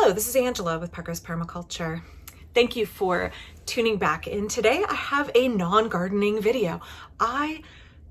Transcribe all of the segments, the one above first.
Hello, this is Angela with Parker's Permaculture. Thank you for tuning back in. Today I have a non-gardening video. I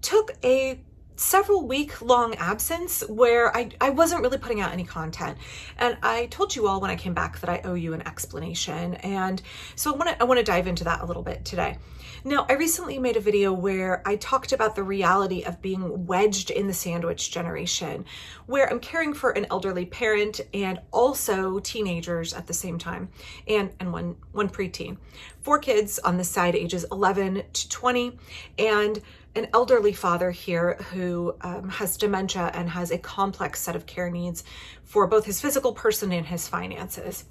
took a several week long absence where I wasn't really putting out any content, and I told you all when I came back that I owe you an explanation, and so I want to dive into that a little bit today. Now, I recently made a video where I talked about the reality of being wedged in the sandwich generation, where I'm caring for an elderly parent and also teenagers at the same time, and one preteen, 4 kids on the side, ages 11 to 20, and an elderly father here who has dementia and has a complex set of care needs for both his physical person and his finances.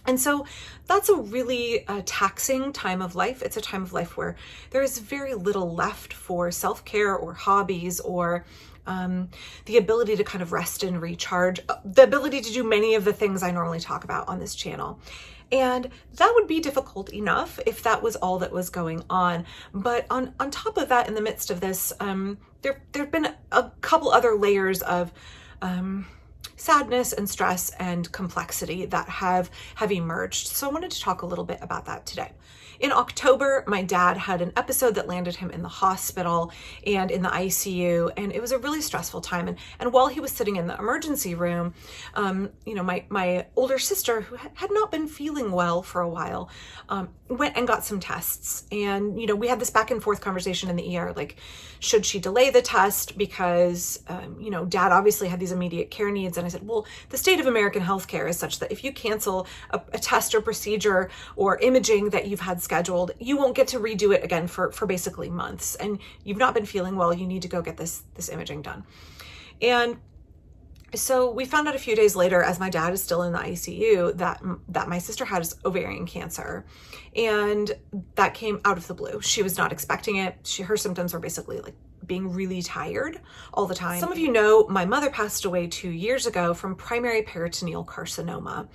And so that's a really taxing time of life. It's a time of life where there is very little left for self-care or hobbies or the ability to kind of rest and recharge, the ability to do many of the things I normally talk about on this channel. And that would be difficult enough if that was all that was going on. But on top of that, in the midst of this, there've been a couple other layers of sadness and stress and complexity that have emerged. So I wanted to talk a little bit about that today. In October, my dad had an episode that landed him in the hospital and in the ICU, and it was a really stressful time. And while he was sitting in the emergency room, my older sister, who had not been feeling well for a while, went and got some tests. And, we had this back and forth conversation in the ER, like, should she delay the test? Because, dad obviously had these immediate care needs. And I said, well, the state of American healthcare is such that if you cancel a test or procedure or imaging that you've had scheduled, you won't get to redo it again for basically months. And you've not been feeling well, you need to go get this imaging done. And so we found out a few days later, as my dad is still in the ICU, that my sister has ovarian cancer, and that came out of the blue. She was not expecting it. Her symptoms were basically like being really tired all the time. Some of you know my mother passed away 2 years ago from primary peritoneal carcinoma.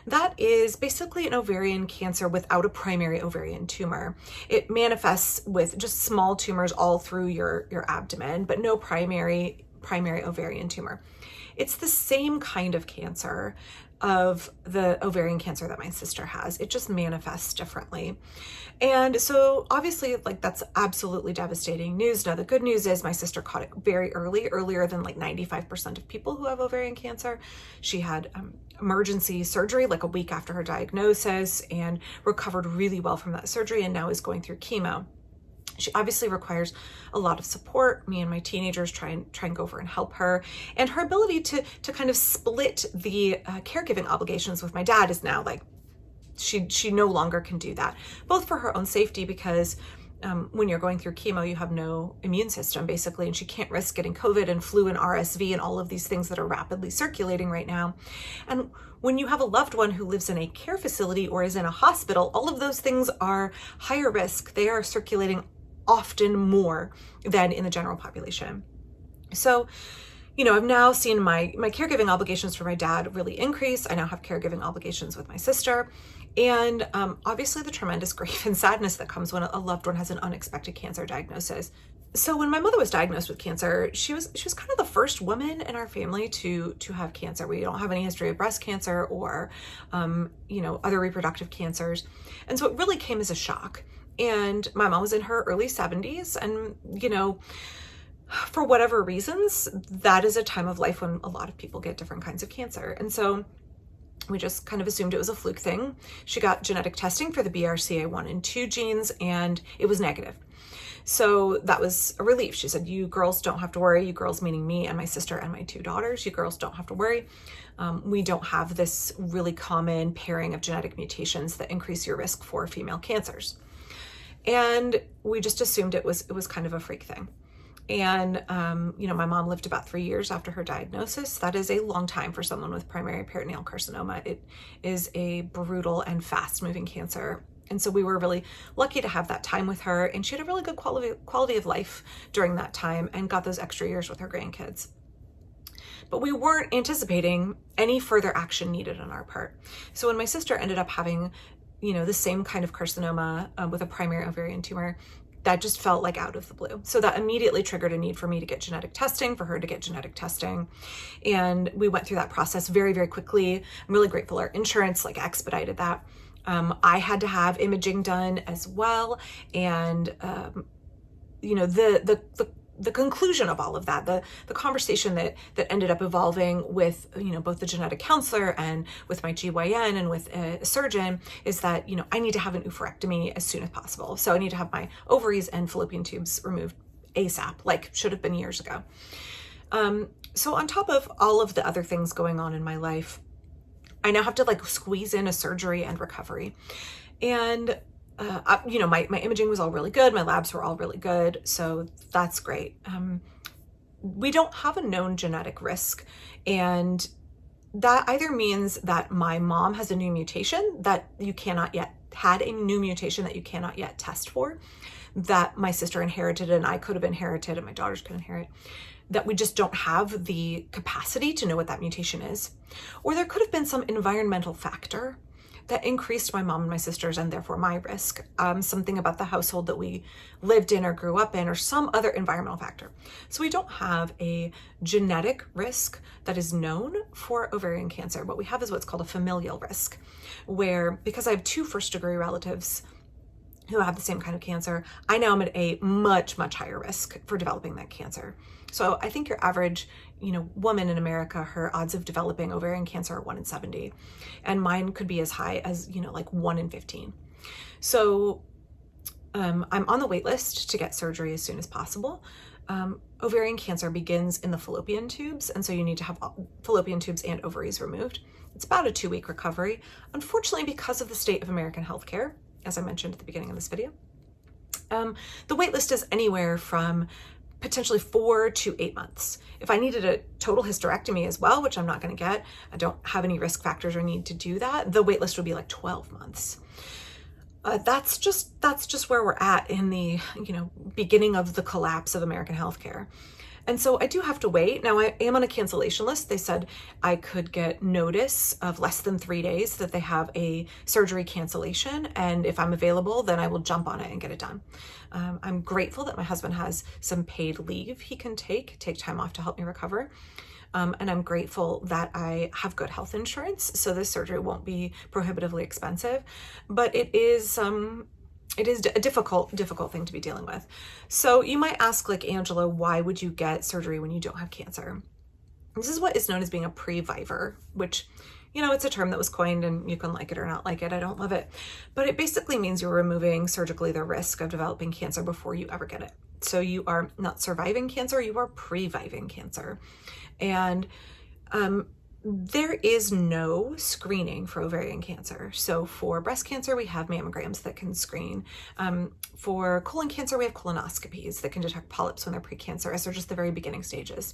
That is basically an ovarian cancer without a primary ovarian tumor. It manifests with just small tumors all through your abdomen, but no primary ovarian tumor. It's the same kind of cancer of the ovarian cancer that my sister has. It just manifests differently. And so obviously, like, that's absolutely devastating news. Now, the good news is my sister caught it very earlier than like 95% of people who have ovarian cancer. She had emergency surgery like a week after her diagnosis and recovered really well from that surgery, and now is going through chemo. She obviously requires a lot of support. Me and my teenagers try and go over and help her. And her ability to kind of split the caregiving obligations with my dad is now like, she no longer can do that, both for her own safety, because when you're going through chemo, you have no immune system basically, and she can't risk getting COVID and flu and RSV and all of these things that are rapidly circulating right now. And when you have a loved one who lives in a care facility or is in a hospital, all of those things are higher risk. They are circulating often more than in the general population. So, I've now seen my caregiving obligations for my dad really increase. I now have caregiving obligations with my sister, and obviously the tremendous grief and sadness that comes when a loved one has an unexpected cancer diagnosis. So when my mother was diagnosed with cancer, she was kind of the first woman in our family to have cancer. We don't have any history of breast cancer or other reproductive cancers, and so it really came as a shock. And my mom was in her early 70s, and, for whatever reasons, that is a time of life when a lot of people get different kinds of cancer. And so we just kind of assumed it was a fluke thing. She got genetic testing for the BRCA1 and 2 genes, and it was negative. So that was a relief. She said, you girls don't have to worry. You girls, meaning me and my sister and my 2 daughters, you girls don't have to worry. We don't have this really common pairing of genetic mutations that increase your risk for female cancers. And we just assumed it was kind of a freak thing. And, my mom lived about 3 years after her diagnosis. That is a long time for someone with primary peritoneal carcinoma. It is a brutal and fast moving cancer. And so we were really lucky to have that time with her. And she had a really good quality of life during that time and got those extra years with her grandkids. But we weren't anticipating any further action needed on our part. So when my sister ended up having the same kind of carcinoma with a primary ovarian tumor, That just felt like out of the blue. So that immediately triggered a need for me to get genetic testing, for her to get genetic testing. And we went through that process very, very quickly. I'm really grateful our insurance like expedited that. I had to have imaging done as well. And, you know, the conclusion of all of that, the conversation that ended up evolving with, you know, both the genetic counselor and with my GYN and with a surgeon is that, you know, I need to have an oophorectomy as soon as possible. So I need to have my ovaries and fallopian tubes removed ASAP, like should have been years ago. So on top of all of the other things going on in my life, I now have to like squeeze in a surgery and recovery. And you know, my imaging was all really good. My labs were all really good. So that's great. We don't have a known genetic risk. And that either means that my mom has a new mutation that you cannot yet, had a new mutation that you cannot yet test for, that my sister inherited and I could have inherited and my daughters could inherit, that we just don't have the capacity to know what that mutation is. Or there could have been some environmental factor that increased my mom and my sister's and therefore my risk. Something about the household that we lived in or grew up in, or some other environmental factor. So we don't have a genetic risk that is known for ovarian cancer. What we have is what's called a familial risk, where because I have 2 first-degree relatives who have the same kind of cancer, I now am at a much, much higher risk for developing that cancer. So I think your average, you know, woman in America, her odds of developing ovarian cancer are 1 in 70. And mine could be as high as, you know, like 1 in 15. So I'm on the wait list to get surgery as soon as possible. Ovarian cancer begins in the fallopian tubes. And so you need to have fallopian tubes and ovaries removed. It's about a 2-week recovery. Unfortunately, because of the state of American healthcare, as I mentioned at the beginning of this video, the wait list is anywhere from potentially 4 to 8 months. If I needed a total hysterectomy as well, which I'm not going to get, I don't have any risk factors or need to do that, the wait list would be like 12 months. That's just where we're at in the, you know, beginning of the collapse of American healthcare. And so I do have to wait. Now I am on a cancellation list. They said I could get notice of less than 3 days that they have a surgery cancellation. And if I'm available, then I will jump on it and get it done. I'm grateful that my husband has some paid leave he can take time off to help me recover. And I'm grateful that I have good health insurance, so this surgery won't be prohibitively expensive, but it is a difficult thing to be dealing with. So you might ask, like, Angela, why would you get surgery when you don't have cancer? This is what is known as being a Previvor, which, you know, it's a term that was coined and you can like it or not like it. I don't love it, but it basically means you're removing surgically the risk of developing cancer before you ever get it. So you are not surviving cancer, you are previving cancer. And there is no screening for ovarian cancer. So for breast cancer, we have mammograms that can screen. For colon cancer, we have colonoscopies that can detect polyps when they're precancerous or just the very beginning stages.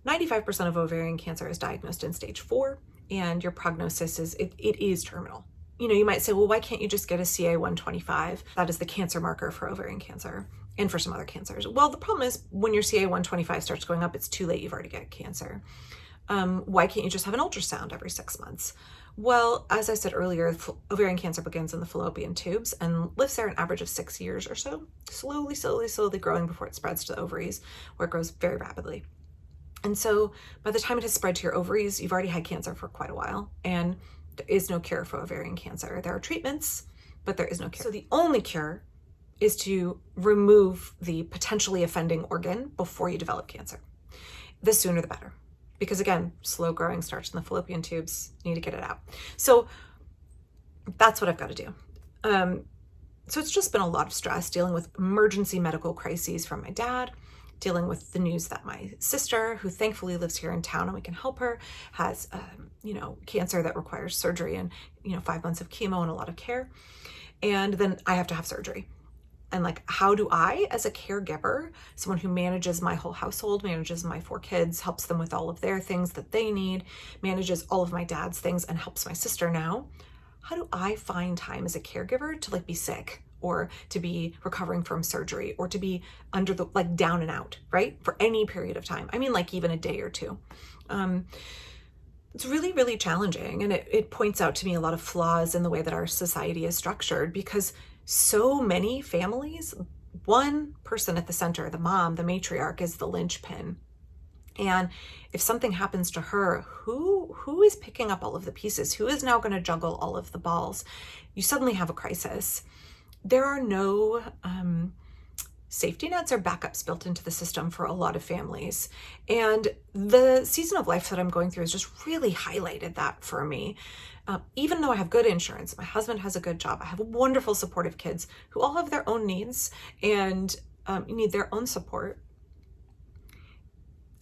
95% of ovarian cancer is diagnosed in stage 4, and your prognosis is, it is terminal. You know, you might say, well, why can't you just get a CA-125? That is the cancer marker for ovarian cancer and for some other cancers. Well, the problem is when your CA-125 starts going up, it's too late. You've already got cancer. Why can't you just have an ultrasound every 6 months? Well, as I said earlier, ovarian cancer begins in the fallopian tubes and lives there an average of 6 years or so, slowly growing before it spreads to the ovaries, where it grows very rapidly. And so by the time it has spread to your ovaries, you've already had cancer for quite a while, and there is no cure for ovarian cancer. There are treatments, but there is no cure. So the only cure is to remove the potentially offending organ before you develop cancer. The sooner the better. Because again, slow growing starts in the fallopian tubes, you need to get it out. So that's what I've got to do. So it's just been a lot of stress dealing with emergency medical crises from my dad, dealing with the news that my sister, who thankfully lives here in town and we can help her, has, you know, cancer that requires surgery and, you know, 5 months of chemo and a lot of care. And then I have to have surgery. And like, how do I, as a caregiver, someone who manages my whole household, manages my 4 kids, helps them with all of their things that they need, manages all of my dad's things and helps my sister now, how do I find time as a caregiver to like be sick or to be recovering from surgery or to be under the, like down and out, right? For any period of time. I mean, like even a day or 2. It's really, really challenging. And it points out to me a lot of flaws in the way that our society is structured, because so many families one person at the center, the mom, the matriarch, is the linchpin. And if something happens to her, who is picking up all of the pieces? Who is now going to juggle all of the balls? You suddenly have a crisis. There are no safety nets or backups built into the system for a lot of families. And the season of life that I'm going through has just really highlighted that for me. Even though I have good insurance, my husband has a good job, I have wonderful supportive kids who all have their own needs and need their own support.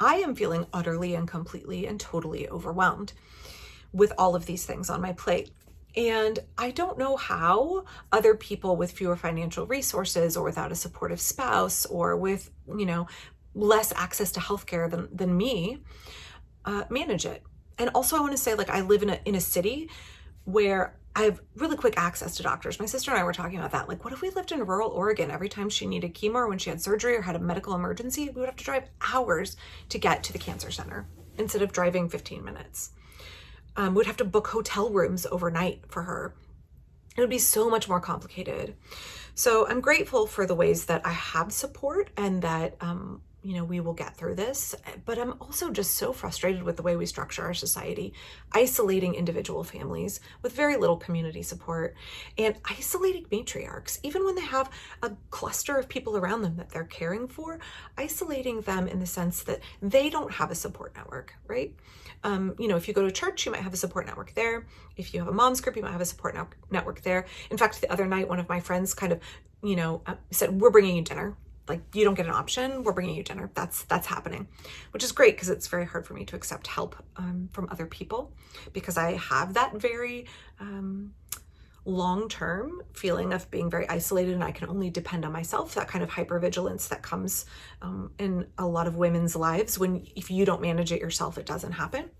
I am feeling utterly and completely and totally overwhelmed with all of these things on my plate. And I don't know how other people with fewer financial resources or without a supportive spouse or with, less access to healthcare than me manage it. And also I want to say, I live in a city where I have really quick access to doctors. My sister and I were talking about that. What if we lived in rural Oregon? Every time she needed chemo or when she had surgery or had a medical emergency, we would have to drive hours to get to the cancer center instead of driving 15 minutes. We'd have to book hotel rooms overnight for her. It would be so much more complicated. So I'm grateful for the ways that I have support and that, we will get through this. But I'm also just so frustrated with the way we structure our society, isolating individual families with very little community support and isolating matriarchs, even when they have a cluster of people around them that they're caring for, isolating them in the sense that they don't have a support network, right? If you go to church, you might have a support network there. If you have a mom's group, you might have a support network there. In fact, the other night, one of my friends kind of, said, we're bringing you dinner. You don't get an option. We're bringing you dinner. That's happening, which is great because it's very hard for me to accept help from other people because I have that very long-term feeling of being very isolated and I can only depend on myself, that kind of hypervigilance that comes in a lot of women's lives when if you don't manage it yourself, it doesn't happen.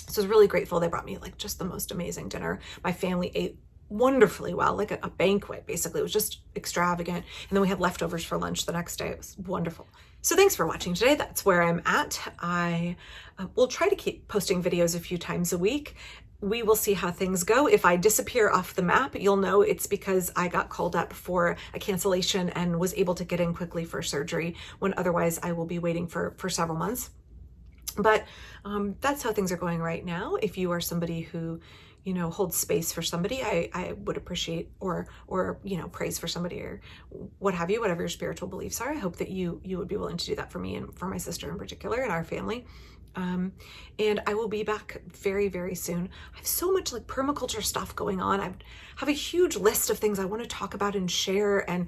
So I was really grateful. They brought me just the most amazing dinner. My family ate wonderfully well, like a banquet, basically. It was just extravagant. And then we had leftovers for lunch the next day. It was wonderful. So thanks for watching today. That's where I'm at. I will try to keep posting videos a few times a week. We will see how things go. If I disappear off the map, you'll know it's because I got called up for a cancellation and was able to get in quickly for surgery when otherwise I will be waiting for several months. But that's how things are going right now. If you are somebody who holds space for somebody, I would appreciate or praise for somebody or what have you, whatever your spiritual beliefs are. I hope that you would be willing to do that for me and for my sister in particular and our family. And I will be back very, very soon. I have so much permaculture stuff going on. I have a huge list of things I want to talk about and share, and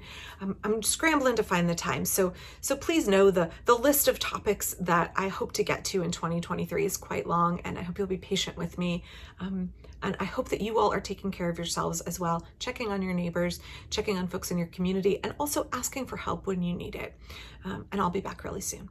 I'm scrambling to find the time. So please know the list of topics that I hope to get to in 2023 is quite long, and I hope you'll be patient with me. And I hope that you all are taking care of yourselves as well, checking on your neighbors, checking on folks in your community, and also asking for help when you need it. And I'll be back really soon.